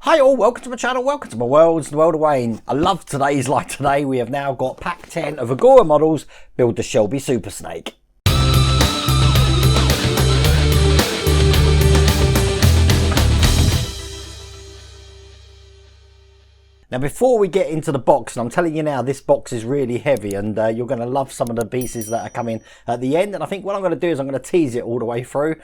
Hi all, welcome to my channel, welcome to my world, the world of Wayne. I love today's like today. We have now got pack 10 of Agora Models build the Shelby Super Snake. Now before we get into the box, and I'm telling you now, this box is really heavy and you're going to love some of the pieces that are coming at the end. And I think what I'm going to do is I'm going to tease it all the way through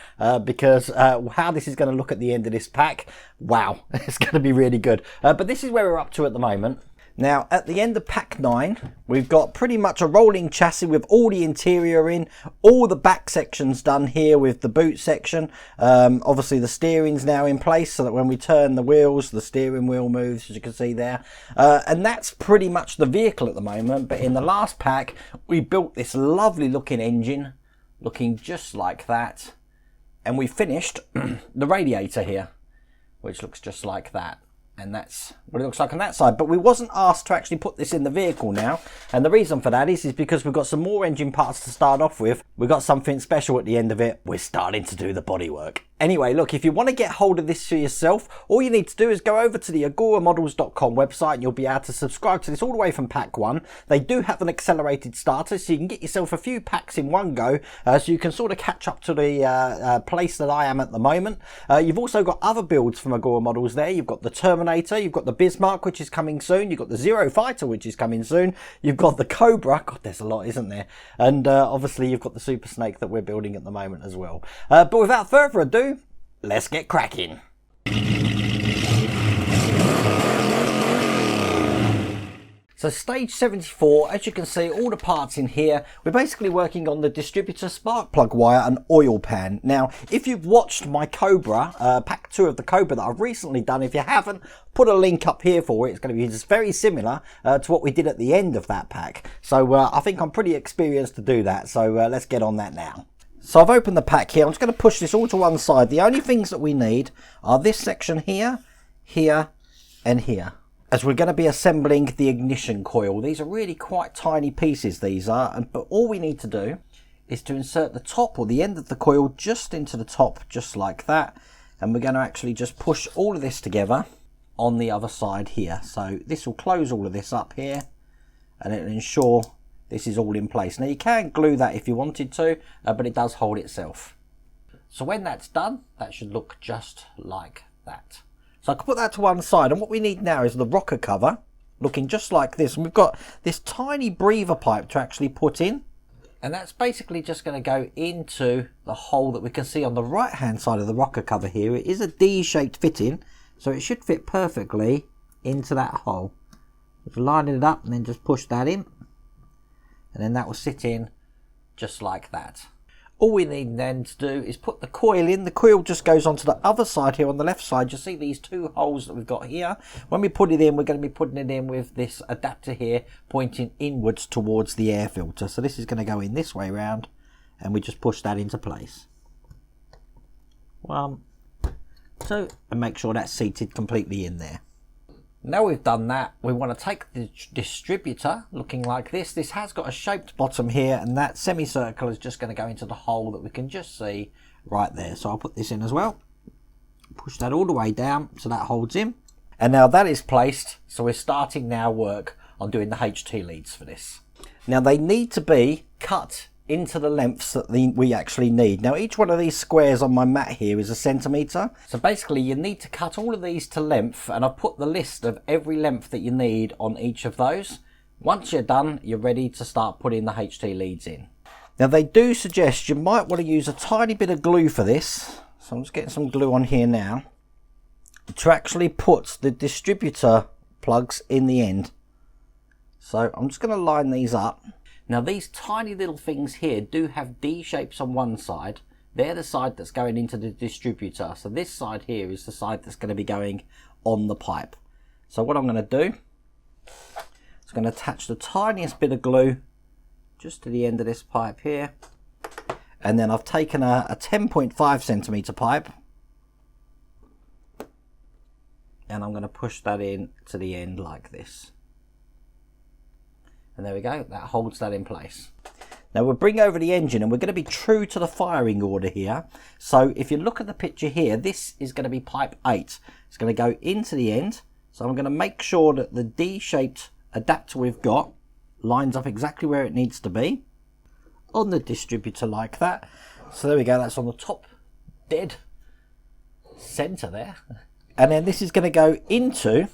because how this is going to look at the end of this pack, wow, it's going to be really good. But this is where we're up to at the moment. Now, at the end of pack 9, we've got pretty much a rolling chassis with all the interior in, all the back sections done here with the boot section. Obviously, the steering's now in place so that when we turn the wheels, the steering wheel moves, as you can see there. And that's pretty much the vehicle at the moment. But in the last pack, we built this lovely looking engine, looking just like that. And we finished the radiator here, which looks just like that. And that's what it looks like on that side. But we wasn't asked to actually put this in the vehicle now. And the reason for that is because we've got some more engine parts to start off with. We've got something special at the end of it. We're starting to do the bodywork. Anyway, look, if you want to get hold of this for yourself, all you need to do is go over to the agoramodels.com website and you'll be able to subscribe to this all the way from pack 1. They do have an accelerated starter, so you can get yourself a few packs in one go, so you can sort of catch up to the place that I am at the moment. You've also got other builds from Agora Models there. You've got the Terminator, you've got the Bismarck, which is coming soon. You've got the Zero Fighter, which is coming soon. You've got the Cobra. God, there's a lot, isn't there? And obviously you've got the Super Snake that we're building at the moment as well. But without further ado, let's get cracking. So stage 74, as you can see, all the parts in here, we're basically working on the distributor spark plug wire and oil pan. Now, if you've watched my Cobra, pack 2 of the Cobra that I've recently done, if you haven't, put a link up here for it. It's going to be just very similar to what we did at the end of that pack. So I think I'm pretty experienced to do that. So let's get on that now. So I've opened the pack here. I'm just going to push this all to one side. The only things that we need are this section here, here, and here, as we're going to be assembling the ignition coil. These are really quite tiny pieces, these are, but all we need to do is to insert the top or the end of the coil just into the top, just like that. And we're going to actually just push all of this together on the other side here. So this will close all of this up here and it'll ensure this is all in place. Now you can glue that if you wanted to, but it does hold itself. So when that's done, that should look just like that. So I can put that to one side, and what we need now is the rocker cover, looking just like this. And we've got this tiny breather pipe to actually put in, and that's basically just going to go into the hole that we can see on the right hand side of the rocker cover here. It is a D-shaped fitting, so it should fit perfectly into that hole. Just line it up and then just push that in. And then that will sit in just like that. All we need then to do is put the coil in. The coil just goes onto the other side here on the left side. You see these two holes that we've got here. When we put it in, we're going to be putting it in with this adapter here pointing inwards towards the air filter. So this is going to go in this way round and we just push that into place. 1, 2, and make sure that's seated completely in there. Now we've done that, we want to take the distributor looking like this. This has got a shaped bottom here, and that semicircle is just going to go into the hole that we can just see right there. So I'll put this in as well. Push that all the way down so that holds in. And now that is placed, so we're starting now work on doing the HT leads for this. Now they need to be cut into the lengths that we actually need. Now each one of these squares on my mat here is 1 centimetre. So basically you need to cut all of these to length, and I've put the list of every length that you need on each of those. Once you're done, you're ready to start putting the HT leads in. Now they do suggest you might want to use a tiny bit of glue for this. So I'm just getting some glue on here now to actually put the distributor plugs in the end. So I'm just going to line these up. Now these tiny little things here do have D shapes on one side. They're the side that's going into the distributor. So this side here is the side that's going to be going on the pipe. So what I'm going to do is going to attach the tiniest bit of glue just to the end of this pipe here. And then I've taken a 10.5 centimetre pipe. And I'm going to push that in to the end like this. And there we go, that holds that in place. Now we'll bring over the engine and we're going to be true to the firing order here. So if you look at the picture here, this is going to be pipe 8. It's going to go into the end. So I'm going to make sure that the D-shaped adapter we've got lines up exactly where it needs to be on the distributor like that. So there we go, that's on the top dead center there. And then this is going to go into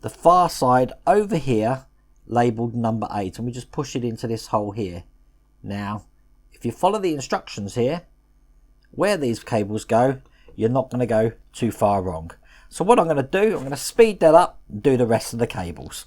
the far side over here labeled number 8, and we just push it into this hole here. Now if you follow the instructions here, where these cables go, you're not going to go too far wrong. So what I'm going to do, I'm going to speed that up and do the rest of the cables.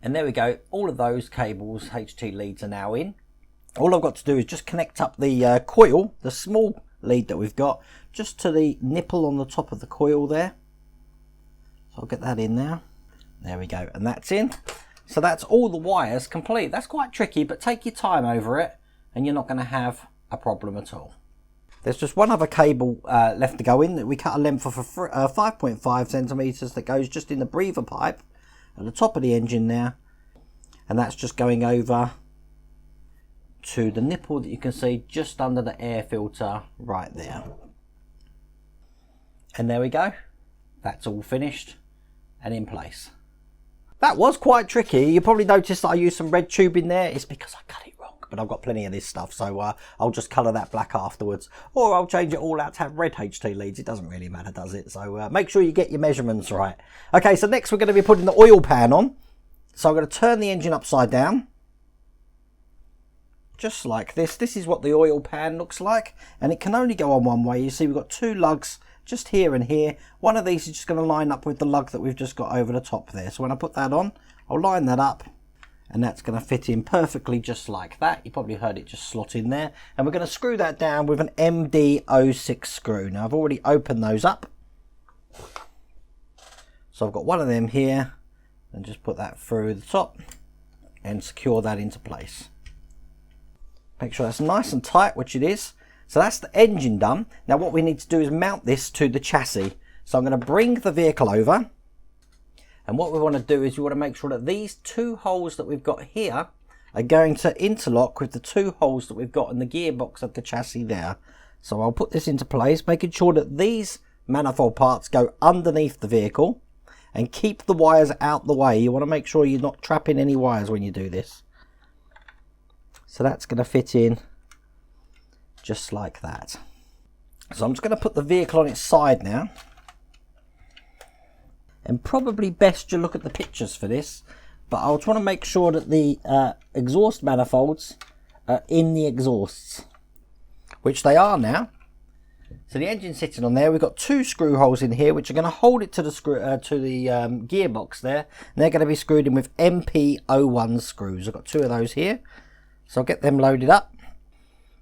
And there we go, all of those cables, HT leads, are now in. All I've got to do is just connect up the coil, the small lead that we've got, just to the nipple on the top of the coil there. So I'll get that in now. There we go, and that's in. So that's all the wires complete. That's quite tricky, but take your time over it and you're not going to have a problem at all. There's just one other cable left to go in that we cut a length of 5.5 centimeters that goes just in the breather pipe at the top of the engine there, and that's just going over to the nipple that you can see just under the air filter right there. And there we go, that's all finished and in place. That was quite tricky. You probably noticed that I used some red tube in there. It's because I cut it wrong, but I've got plenty of this stuff, so I'll just colour that black afterwards, or I'll change it all out to have red HT leads. It doesn't really matter, does it? So make sure you get your measurements right. Okay, so next we're going to be putting the oil pan on. So I'm going to turn the engine upside down, just like this. This is what the oil pan looks like, and it can only go on one way. You see we've got two lugs just here and here. One of these is just going to line up with the lug that we've just got over the top there. So when I put that on, I'll line that up, and that's going to fit in perfectly just like that. You probably heard it just slot in there, and we're going to screw that down with an MD06 screw. Now I've already opened those up, so I've got one of them here, and just put that through the top and secure that into place. Make sure that's nice and tight, which it is. So that's the engine done. Now what we need to do is mount this to the chassis. So I'm going to bring the vehicle over, and what we want to do is we want to make sure that these two holes that we've got here are going to interlock with the two holes that we've got in the gearbox of the chassis there. So I'll put this into place, making sure that these manifold parts go underneath the vehicle, and keep the wires out the way. You want to make sure you're not trapping any wires when you do this. So that's going to fit in just like that. So I'm just going to put the vehicle on its side now, and probably best you look at the pictures for this, but I'll try to make sure that the exhaust manifolds are in the exhausts, which they are now. So the engine's sitting on there. We've got two screw holes in here which are going to hold it to the gearbox there, and they're going to be screwed in with MP01 screws. I've got two of those here, so I'll get them loaded up.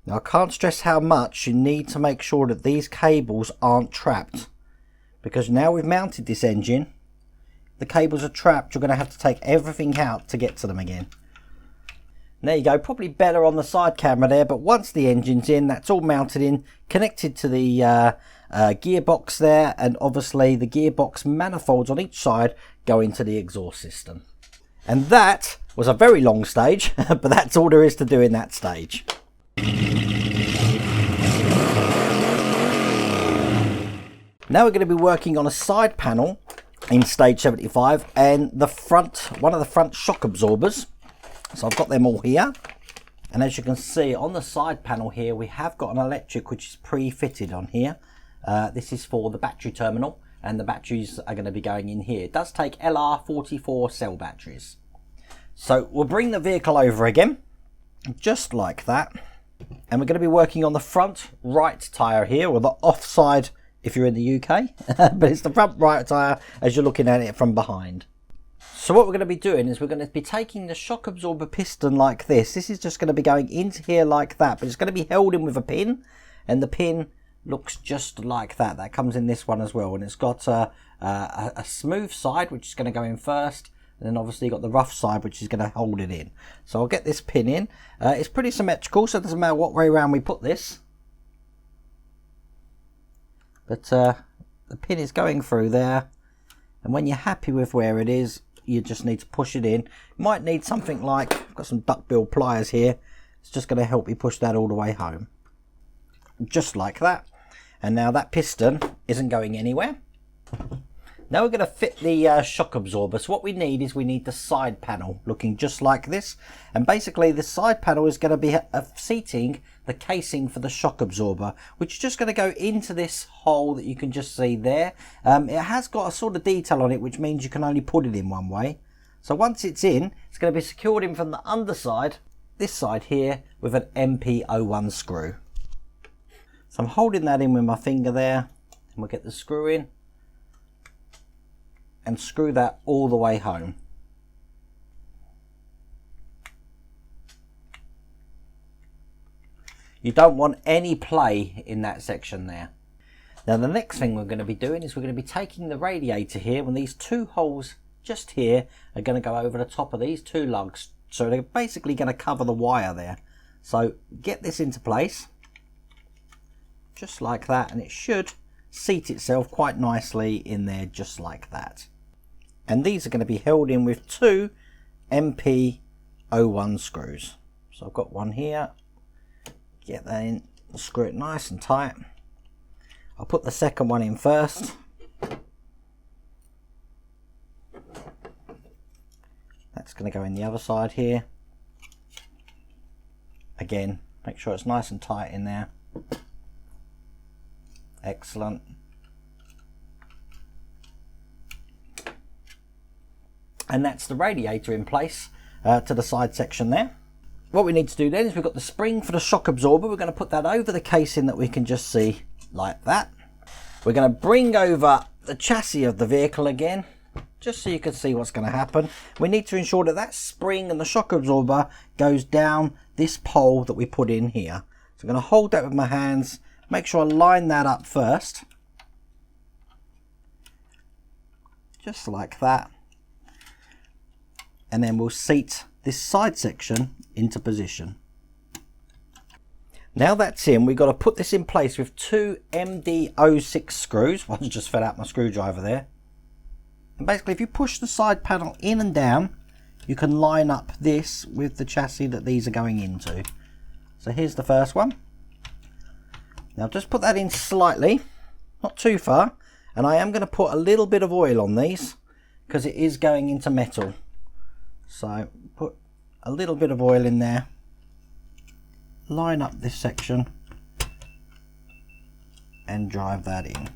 Now I can't stress how much you need to make sure that these cables aren't trapped, because now we've mounted this engine, the cables are trapped. You're going to have to take everything out to get to them again. And there you go, probably better on the side camera there, but once the engine's in, that's all mounted in, connected to the gearbox there, and obviously the gearbox manifolds on each side go into the exhaust system. And that was a very long stage, but that's all there is to do in that stage. Now we're going to be working on a side panel in stage 75, and the front, one of the front shock absorbers. So I've got them all here. And as you can see on the side panel here, we have got an electric which is pre-fitted on here. This is for the battery terminal, and the batteries are going to be going in here. It does take LR44 cell batteries. So we'll bring the vehicle over again, just like that. And we're going to be working on the front right tyre here, or the offside if you're in the UK. But it's the front right tyre as you're looking at it from behind. So what we're going to be doing is we're going to be taking the shock absorber piston like this. This is just going to be going into here like that, but it's going to be held in with a pin, and the pin looks just like that. That comes in this one as well, and it's got a smooth side which is going to go in first, and then obviously you've got the rough side which is going to hold it in. So I'll get this pin in. It's pretty symmetrical, so it doesn't matter what way around we put this. But the pin is going through there, and when you're happy with where it is, you just need to push it in. You might need something like, I've got some duckbill pliers here. It's just going to help you push that all the way home. Just like that. And now that piston isn't going anywhere. Now we're going to fit the shock absorber. So what we need is we need the side panel looking just like this. And basically the side panel is going to be seating the casing for the shock absorber, which is just going to go into this hole that you can just see there. It has got a sort of detail on it, which means you can only put it in one way. So once it's in, it's going to be secured in from the underside, this side here, with an MP01 screw. So I'm holding that in with my finger there, and we'll get the screw in and screw that all the way home. You don't want any play in that section there. Now the next thing we're going to be doing is we're going to be taking the radiator here, and these two holes just here are going to go over the top of these two lugs. So they're basically going to cover the wire there. So get this into place, just like that, and it should seat itself quite nicely in there just like that. And these are going to be held in with two MP01 screws. So I've got one here, get that in, screw it nice and tight. I'll put the second one in first. That's going to go in the other side here. Again, make sure it's nice and tight in there. Excellent. And that's the radiator in place to the side section there. What we need to do then is we've got the spring for the shock absorber. We're going to put that over the casing that we can just see like that. We're going to bring over the chassis of the vehicle again, just so you can see what's going to happen. We need to ensure that that spring and the shock absorber goes down this pole that we put in here. So I'm going to hold that with my hands, make sure I line that up first, just like that. And then we'll seat this side section into position. Now that's in, we've got to put this in place with two MD06 screws. One just fell out my screwdriver there. And basically if you push the side panel in and down, you can line up this with the chassis that these are going into. So here's the first one. Now just put that in slightly, not too far. And I am going to put a little bit of oil on these because it is going into metal. So put a little bit of oil in there, line up this section and drive that in.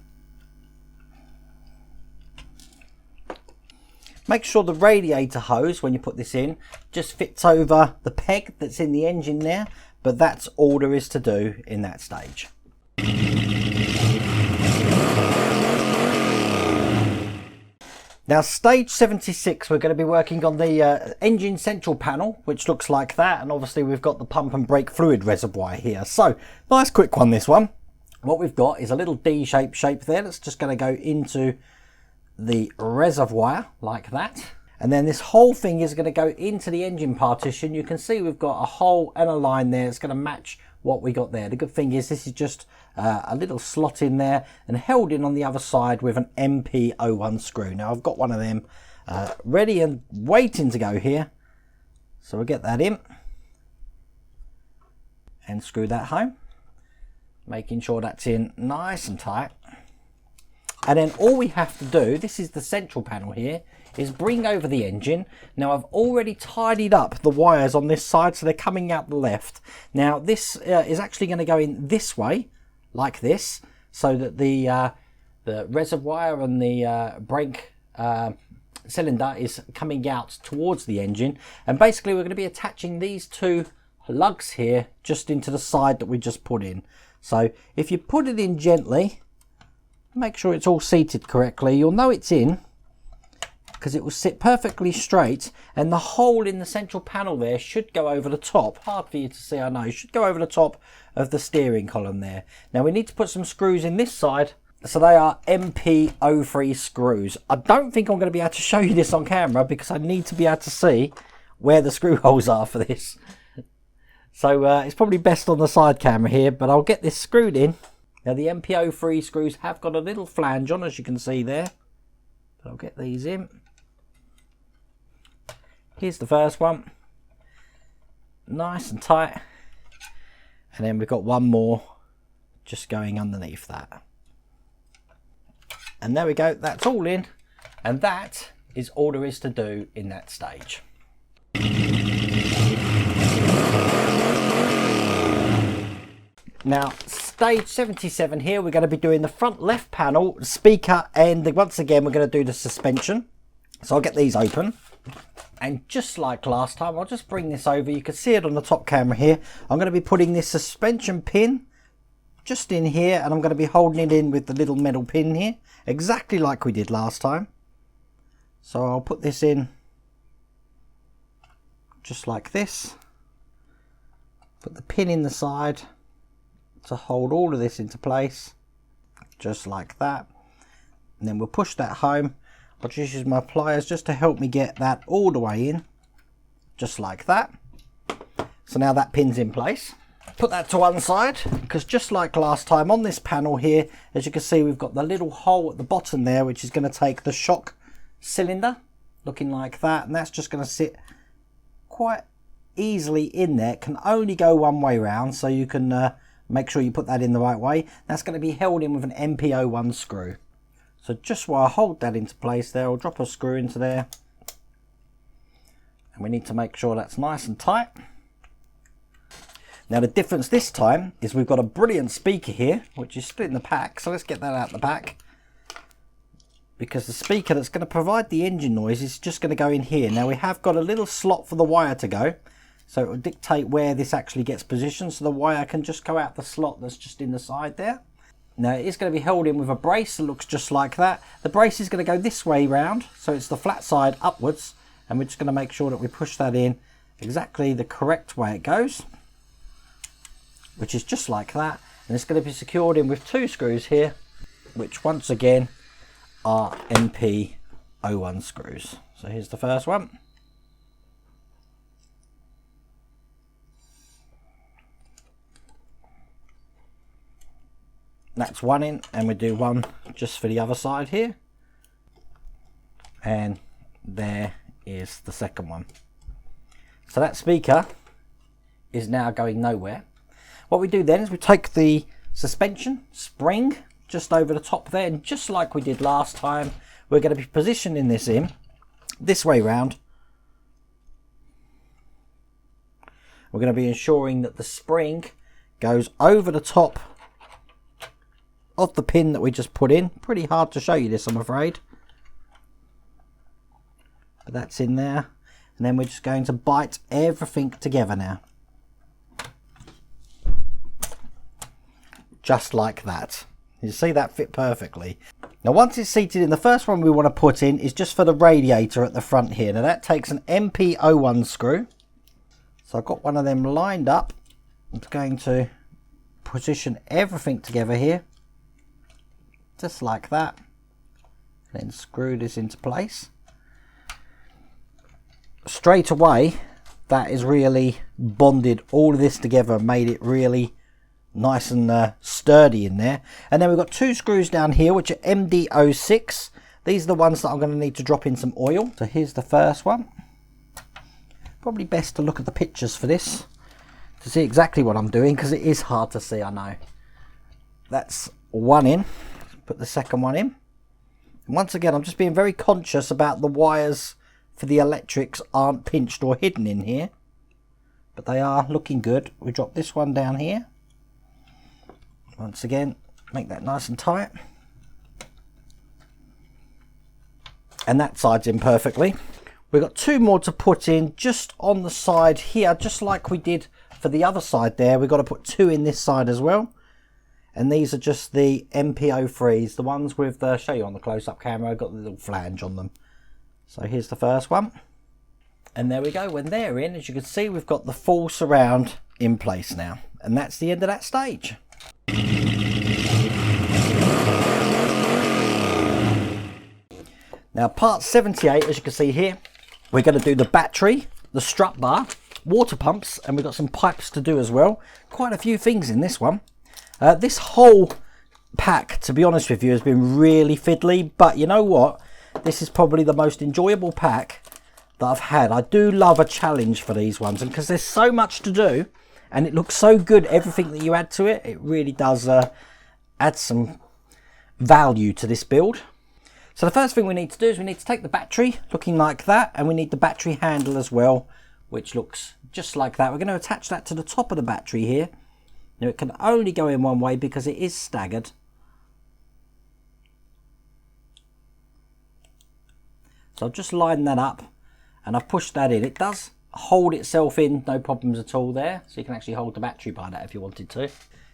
Make sure the radiator hose, when you put this in, just fits over the peg that's in the engine there, but that's all there is to do in that stage. Now stage 76, we're going to be working on the engine central panel, which looks like that, and obviously we've got the pump and brake fluid reservoir here. So nice quick one, this one. What we've got is a little D-shaped shape there that's just going to go into the reservoir like that, and then this whole thing is going to go into the engine partition. You can see we've got a hole and a line there. It's going to match what we got there. The good thing is this is just a little slot in there and held in on the other side with an MP01 screw. Now I've got one of them ready and waiting to go here, so we'll get that in and screw that home, making sure that's in nice and tight. And then all we have to do, this is the central panel here, is bring over the engine. Now I've already tidied up the wires on this side, so they're coming out the left. Now this is actually going to go in this way, like this, so that the reservoir and the brake cylinder is coming out towards the engine. And basically we're going to be attaching these two lugs here just into the side that we just put in. So if you put it in gently, make sure it's all seated correctly, you'll know it's in because it will sit perfectly straight, and the hole in the central panel there should go over the top. Hard for you to see, I know. It should go over the top of the steering column there. Now we need to put some screws in this side. So they are MP03 screws. I don't think I'm going to be able to show you this on camera because I need to be able to see where the screw holes are for this. So it's probably best on the side camera here, but I'll get this screwed in. Now the MP03 screws have got a little flange on, as you can see there. But I'll get these in. Here's the first one. Nice and tight. And then we've got one more just going underneath that. And there we go, that's all in. And that is all there is to do in that stage. Now, stage 77 here, we're going to be doing the front left panel, speaker, and once again, we're going to do the suspension. So I'll get these open. And just like last time, I'll just bring this over. You can see it on the top camera here. I'm going to be putting this suspension pin just in here, and I'm going to be holding it in with the little metal pin here, exactly like we did last time. So I'll put this in just like this. Put the pin in the side to hold all of this into place, just like that. And then we'll push that home. I'll just use my pliers just to help me get that all the way in, just like that. So now that pin's in place. Put that to one side, because just like last time on this panel here, as you can see, we've got the little hole at the bottom there, which is going to take the shock cylinder, looking like that, and that's just going to sit quite easily in there. It can only go one way round, so you can make sure you put that in the right way. That's going to be held in with an MP01 screw. So just while I hold that into place there, I'll drop a screw into there. And we need to make sure that's nice and tight. Now the difference this time is we've got a brilliant speaker here, which is split in the pack. So let's get that out the back. Because the speaker that's going to provide the engine noise is just going to go in here. Now we have got a little slot for the wire to go. So it will dictate where this actually gets positioned. So the wire can just go out the slot that's just in the side there. Now it is going to be held in with a brace that looks just like that. The brace is going to go this way round, so it's the flat side upwards, and we're just going to make sure that we push that in exactly the correct way it goes, which is just like that. And it's going to be secured in with two screws here, which once again are MP01 screws. So here's the first one. That's one in, and we do one just for the other side here. And there is the second one. So that speaker is now going nowhere. What we do then is we take the suspension spring just over the top there, and just like we did last time, we're going to be positioning this in this way round. We're going to be ensuring that the spring goes over the top of the pin that we just put in. Pretty hard to show you this, I'm afraid, but that's in there. And then we're just going to bite everything together now, just like that. You see that fit perfectly. Now once it's seated in, the first one we want to put in is just for the radiator at the front here. Now that takes an MP01 screw. So I've got one of them lined up. I'm going to position everything together here, just like that, and then screw this into place. Straight away, that is really bonded all of this together, made it really nice and sturdy in there. And then we've got two screws down here, which are MD06. These are the ones that I'm going to need to drop in some oil. So here's the first one. Probably best to look at the pictures for this to see exactly what I'm doing, because it is hard to see, I know. That's one in. Put the second one in. And once again, I'm just being very conscious about the wires for the electrics aren't pinched or hidden in here, but they are looking good. We drop this one down here. Once again, make that nice and tight. And that side's in perfectly. We've got 2 more to put in just on the side here, just like we did for the other side there. We've got to put 2 in this side as well. And these are just the MPO3s, the ones with the, show you on the close-up camera, I've got the little flange on them. So here's the first one. And there we go. When they're in, as you can see, we've got the full surround in place now. And that's the end of that stage. Now part 78, as you can see here, we're going to do the battery, the strut bar, water pumps, and we've got some pipes to do as well. Quite a few things in this one. This whole pack, to be honest with you, has been really fiddly, but you know what? This is probably the most enjoyable pack that I've had. I do love a challenge for these ones, and because there's so much to do, and it looks so good, everything that you add to it, it really does add some value to this build. So the first thing we need to do is we need to take the battery, looking like that, and we need the battery handle as well, which looks just like that. We're going to attach that to the top of the battery here. Now it can only go in one way because it is staggered. So I've just lined that up and I've pushed that in. It does hold itself in, no problems at all there. So you can actually hold the battery by that if you wanted to.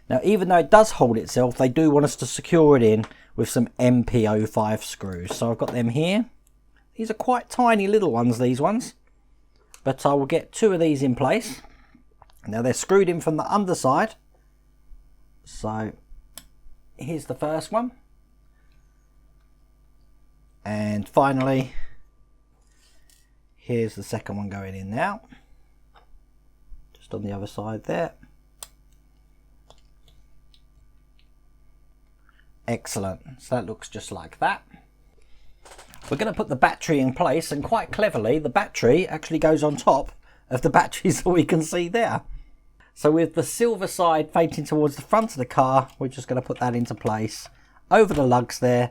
Now, even though it does hold itself, they do want us to secure it in with some MPO5 screws. So I've got them here. These are quite tiny little ones, these ones. But I will get 2 of these in place. Now they're screwed in from the underside. So here's the first one. And finally, here's the second one going in now. Just on the other side there. Excellent. So that looks just like that. We're going to put the battery in place, and quite cleverly the battery actually goes on top of the batteries that we can see there. So with the silver side facing towards the front of the car, we're just going to put that into place over the lugs there,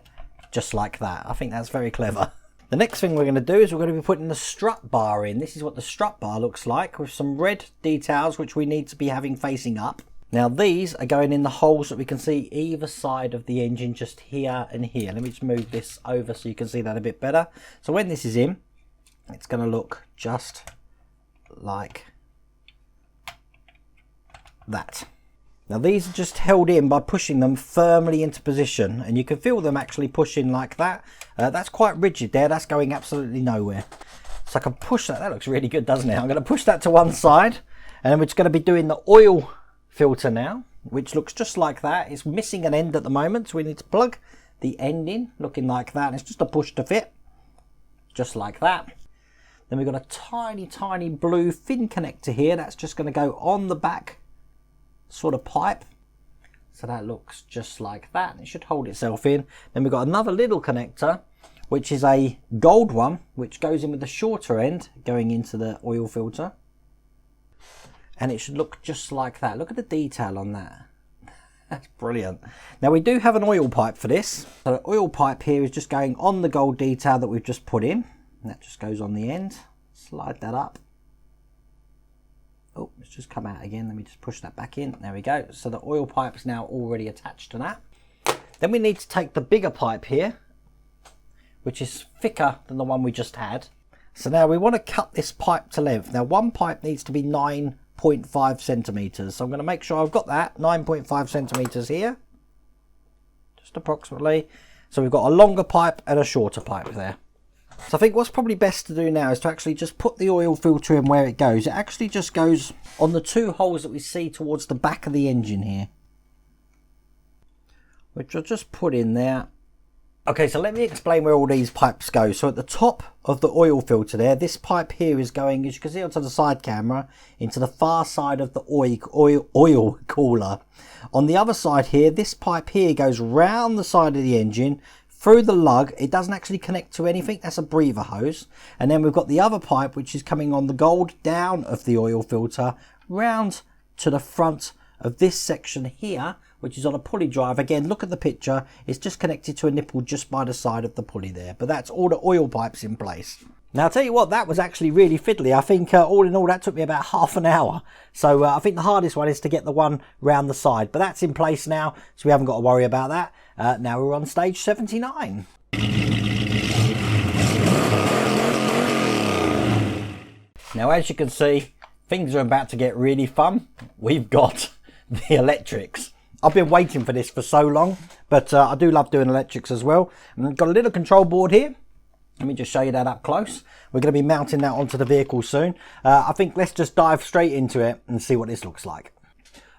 just like that. I think that's very clever. The next thing we're going to do is we're going to be putting the strut bar in. This is what the strut bar looks like, with some red details which we need to be having facing up. Now these are going in the holes that we can see either side of the engine, just here and here. Let me just move this over so you can see that a bit better. So when this is in, it's going to look just like that. Now these are just held in by pushing them firmly into position, and you can feel them actually pushing like that. That's quite rigid there, that's going absolutely nowhere. So I can push that, that looks really good, doesn't it? I'm going to push that to one side, and then we're just going to be doing the oil filter now, which looks just like that. It's missing an end at the moment, so we need to plug the end in, looking like that. And it's just a push to fit, just like that. Then we've got a tiny blue fin connector here. That's just going to go on the back sort of pipe. So that looks just like that. It should hold itself in. Then we've got another little connector, which is a gold one, which goes in with the shorter end going into the oil filter. And it should look just like that. Look at the detail on that. That's brilliant. Now we do have an oil pipe for this. So the oil pipe here is just going on the gold detail that we've just put in. And that just goes on the end. Slide that up. Oh, it's just come out again. Let me just push that back in. There we go. So the oil pipe is now already attached to that. Then we need to take the bigger pipe here, which is thicker than the one we just had. So now we want to cut this pipe to length. Now one pipe needs to be 9.5 centimeters. So I'm going to make sure I've got that 9.5 centimeters here, just approximately. So we've got a longer pipe and a shorter pipe there. So I think what's probably best to do now is to actually just put the oil filter in where it goes. It actually just goes on the 2 holes that we see towards the back of the engine here, which I'll just put in there. Okay, so let me explain where all these pipes go. So at the top of the oil filter there, this pipe here is going, as you can see onto the side camera, into the far side of the oil cooler. On the other side here, this pipe here goes round the side of the engine, through the lug. It doesn't actually connect to anything, that's a breather hose. And then we've got the other pipe, which is coming on the gold down of the oil filter, round to the front of this section here, which is on a pulley drive. Again, look at the picture. It's just connected to a nipple just by the side of the pulley there. But that's all the oil pipes in place. Now, I'll tell you what, that was actually really fiddly. I think all in all, that took me about half an hour. So I think the hardest one is to get the one round the side. But that's in place now, so we haven't got to worry about that. Now we're on stage 79. Now, as you can see, things are about to get really fun. We've got the electrics. I've been waiting for this for so long, but I do love doing electrics as well. And I've got a little control board here. Let me just show you that up close. We're going to be mounting that onto the vehicle soon. I think let's just dive straight into it and see what this looks like.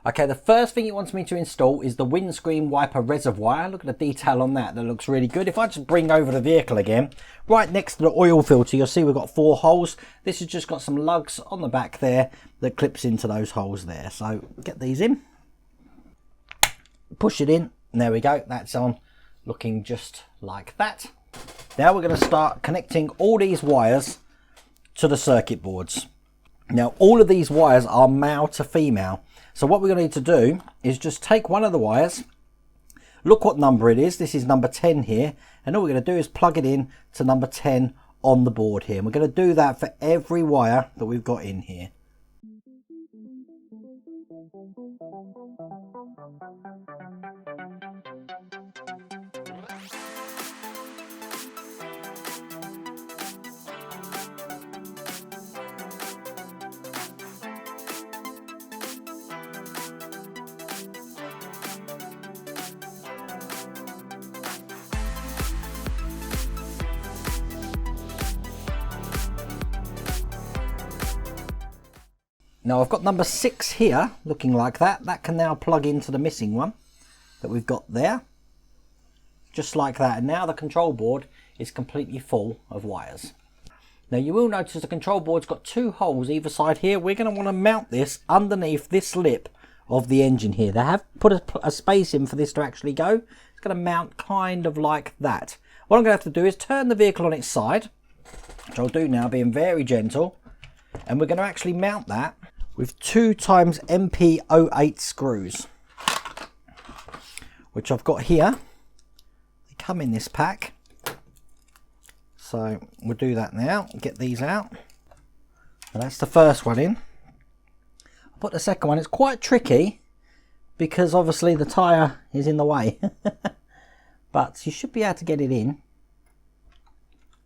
Okay, the first thing it wants me to install is the windscreen wiper reservoir. Look at the detail on that. That looks really good. If I just bring over the vehicle again, right next to the oil filter, you'll see we've got 4 holes. This has just got some lugs on the back there that clips into those holes there. So get these in. Push it in. And there we go. That's on. Looking just like that. Now we're going to start connecting all these wires to the circuit boards. Now all of these wires are male to female. So what we're going to need to do is just take one of the wires, look what number it is. This is number 10 here. And all we're going to do is plug it in to number 10 on the board here. And we're going to do that for every wire that we've got in here. Now I've got number 6 here, looking like that. That can now plug into the missing one that we've got there. Just like that. And now the control board is completely full of wires. Now you will notice the control board's got 2 holes either side here. We're going to want to mount this underneath this lip of the engine here. They have put a space in for this to actually go. It's going to mount kind of like that. What I'm going to have to do is turn the vehicle on its side, which I'll do now, being very gentle. And we're going to actually mount that with 2 times MP08 screws, which I've got here. They come in this pack. So we'll do that now, get these out. And that's the first one in. I'll put the second one. It's quite tricky because obviously the tyre is in the way. But you should be able to get it in.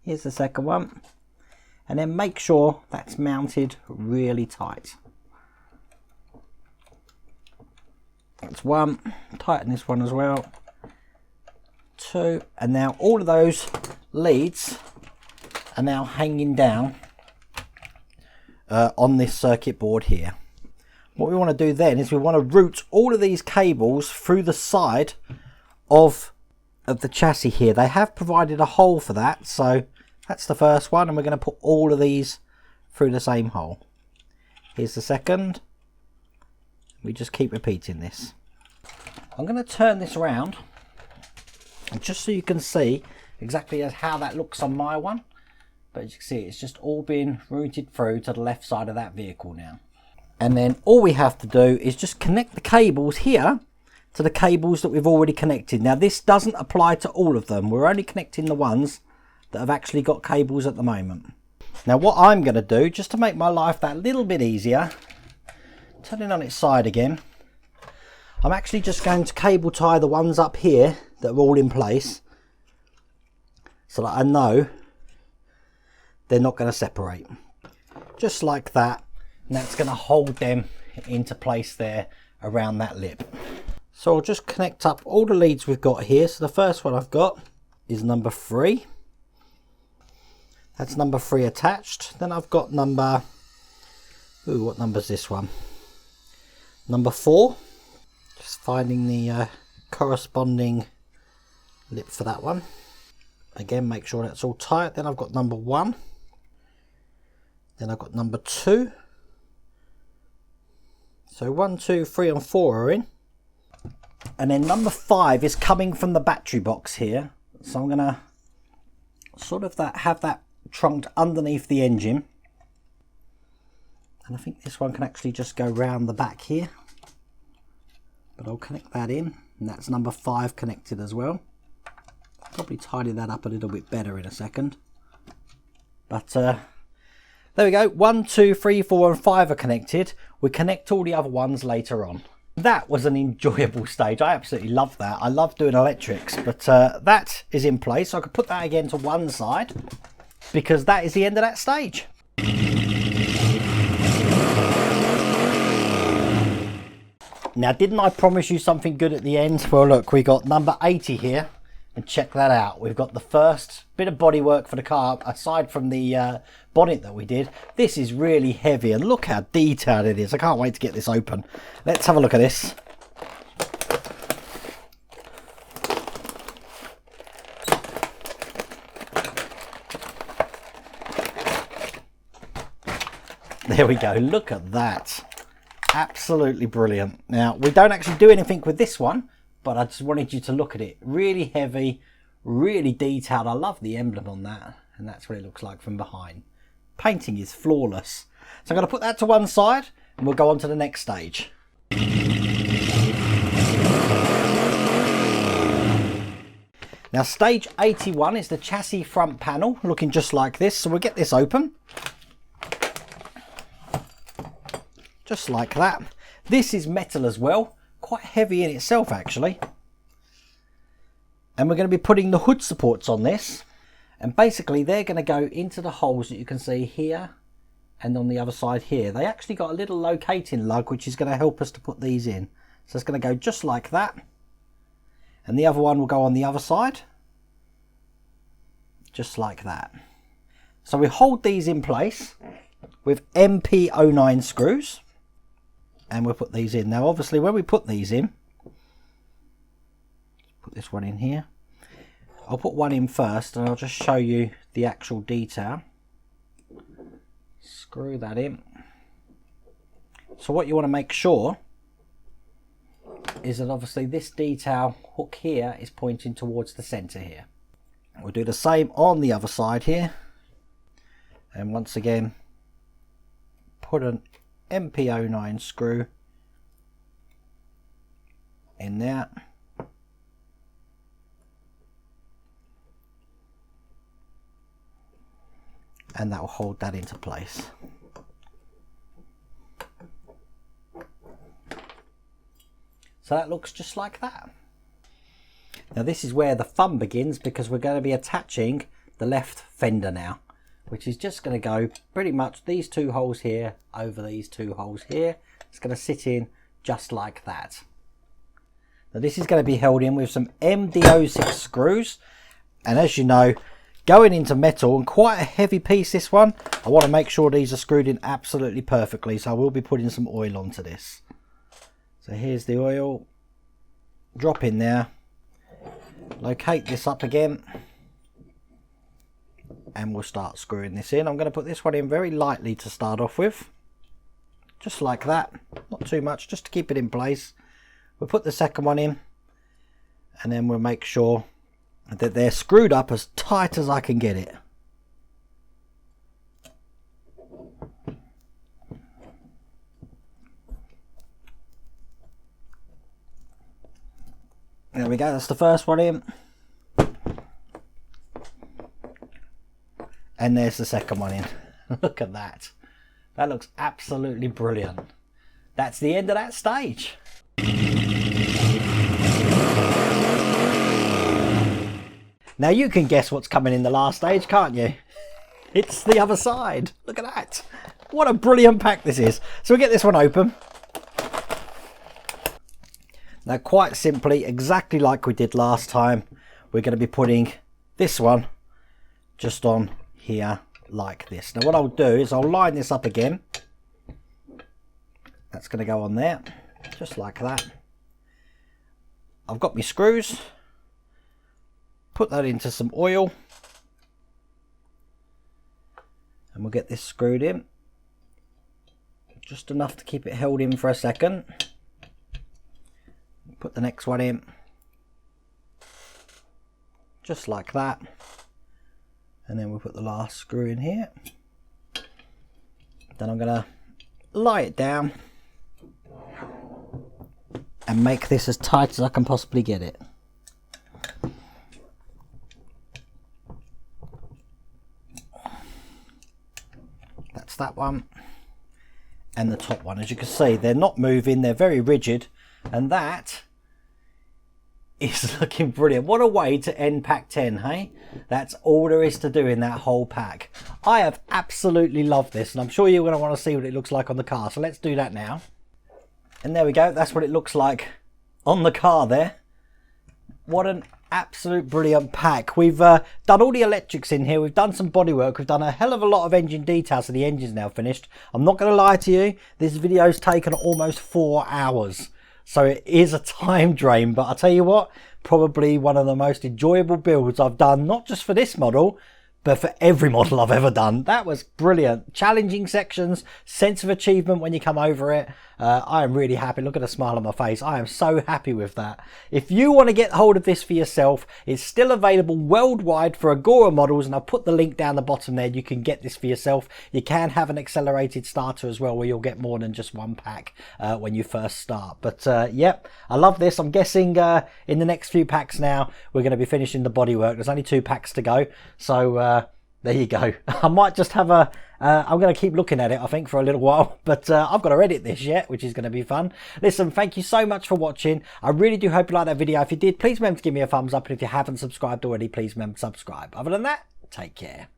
Here's the second one. And then make sure that's mounted really tight. That's 1. Tighten this one as well. 2. And now all of those leads are now hanging down on this circuit board here. What we want to do then is we want to route all of these cables through the side of the chassis here. They have provided a hole for that, so that's the first one, and we're going to put all of these through the same hole. Here's the second. We just keep repeating this. I'm going to turn this around, and just so you can see exactly how that looks on my one. But as you can see, it's just all been routed through to the left side of that vehicle now. And then all we have to do is just connect the cables here to the cables that we've already connected. Now this doesn't apply to all of them. We're only connecting the ones that have actually got cables at the moment. Now what I'm going to do, just to make my life that little bit easier, turn it on its side again, I'm actually just going to cable tie the ones up here that are all in place so that I know they're not going to separate. Just like that, and that's going to hold them into place there around that lip. So I'll just connect up all the leads we've got here. So the first one I've got is number 3. That's number 3 attached. Then I've got number, what number's this one? Number 4. Just finding the corresponding lip for that one. Again, make sure that's all tight. Then I've got number 1. Then I've got number 2. So 1, 2, 3 and 4 are in. And then number 5 is coming from the battery box here. So I'm going to sort of have that trunked underneath the engine. And I think this one can actually just go round the back here. But I'll connect that in, and that's number 5 connected as well. Probably tidy that up a little bit better in a second. But there we go. 1, 2, 3, 4 and 5 are connected. We connect all the other ones later on. That was an enjoyable stage. I absolutely love that. I love doing electrics, but that is in place. So I could put that again to one side because that is the end of that stage. Now, didn't I promise you something good at the end? Well, look, we got number 80 here. And check that out. We've got the first bit of bodywork for the car, aside from the bonnet that we did. This is really heavy, and look how detailed it is. I can't wait to get this open. Let's have a look at this. There we go. Look at that. Absolutely brilliant. Now, we don't actually do anything with this one, but I just wanted you to look at it. Really heavy, really detailed. I love the emblem on that, and that's what it looks like from behind. Painting is flawless. So I'm going to put that to one side, and we'll go on to the next stage. Now, stage 81 is the chassis front panel, looking just like this. So we'll get this open. Just like that. This is metal as well. Quite heavy in itself actually, and we're going to be putting the hood supports on this, and basically they're going to go into the holes that you can see here and on the other side here. They actually got a little locating lug which is going to help us to put these in, so it's going to go just like that, and the other one will go on the other side just like that. So we hold these in place with MP09 screws. And we'll put these in. Now obviously when we put these in, put this one in here. I'll put one in first and I'll just show you the actual detail. Screw that in. So what you want to make sure is that obviously this detail hook here is pointing towards the center here. We'll do the same on the other side here. And once again, put an MP09 screw in there, and that will hold that into place. So that looks just like that. Now this is where the fun begins, because we're going to be attaching the left fender now, which is just going to go pretty much these 2 holes here over these 2 holes here. It's going to sit in just like that. Now this is going to be held in with some MD06 screws, and as you know, going into metal, and quite a heavy piece this one, I want to make sure these are screwed in absolutely perfectly, so I will be putting some oil onto this. So here's the oil, drop in there, locate this up again, and we'll start screwing this in. I'm going to put this one in very lightly to start off with, just like that, not too much, just to keep it in place. We'll put the second one in, and then we'll make sure that they're screwed up as tight as I can get it. There we go, that's the first one in. And there's the second one in. Look at that. That looks absolutely brilliant. That's the end of that stage. Now you can guess what's coming in the last stage, can't you? It's the other side. Look at that. What a brilliant pack this is. So we'll get this one open. Now quite simply, exactly like we did last time, we're going to be putting this one just on here like this. Now what I'll do is I'll line this up again. That's going to go on there just like that. I've got my screws, put that into some oil, and we'll get this screwed in just enough to keep it held in for a second. Put the next one in just like that, and then we'll put the last screw in here. Then I'm going to lie it down and make this as tight as I can possibly get it. That's that one. And the top one. As you can see, they're not moving, they're very rigid, and that is looking brilliant. What a way to end pack 10, hey? That's all there is to do in that whole pack. I have absolutely loved this, and I'm sure you're going to want to see what it looks like on the car, so let's do that now. And there we go, that's what it looks like on the car there. What an absolute brilliant pack. We've done all the electrics in here, we've done some bodywork, we've done a hell of a lot of engine details, so the engine's now finished. I'm not going to lie to you, this video's taken almost 4 hours. So it is a time drain, but I'll tell you what, probably one of the most enjoyable builds I've done, not just for this model, but for every model I've ever done. That was brilliant. Challenging sections, sense of achievement when you come over it. I am really happy. Look at the smile on my face. I am so happy with that. If you want to get hold of this for yourself, it's still available worldwide for Agora Models, and I'll put the link down the bottom there. You can get this for yourself. You can have an accelerated starter as well, where you'll get more than just one pack when you first start. But yep, I love this. I'm guessing in the next few packs now, we're going to be finishing the bodywork. There's only 2 packs to go. So there you go. I might just have a I'm going to keep looking at it, I think, for a little while, but I've got to edit this yet, which is going to be fun. Listen, thank you so much for watching. I really do hope you liked that video. If you did, please remember to give me a thumbs up, and if you haven't subscribed already, please remember to subscribe. Other than that, take care.